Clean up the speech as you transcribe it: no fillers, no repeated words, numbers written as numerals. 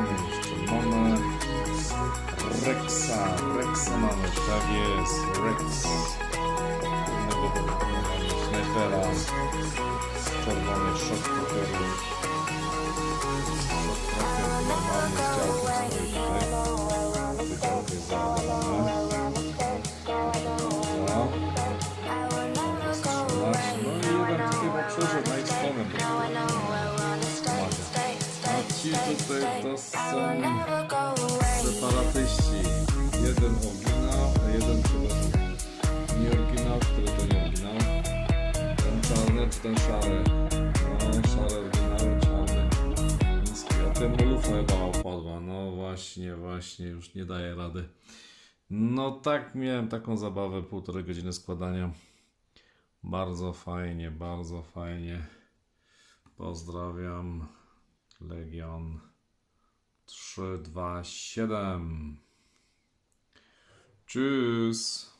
Jeszcze mamy Rexa. Rexa mamy, tak jest. Rex. Mamy snajpera. Czerwony szok pokerów. Normalny z działkiem stoi tutaj. Te działki jest załadowane. No i jeden tutaj ma przeżył na X-Fonem. A ci tutaj to są separatyści. Jeden oryginał, a jeden nie oryginał, który to nie oryginał. Ten czarny czy ten szary? No szary oryginał, czarny niski. A ten molufa chyba opadła. No właśnie, już nie daje rady. No tak, miałem taką zabawę, 1,5 godziny składania. Bardzo fajnie, bardzo fajnie. Pozdrawiam. Legion 327. Tschüss.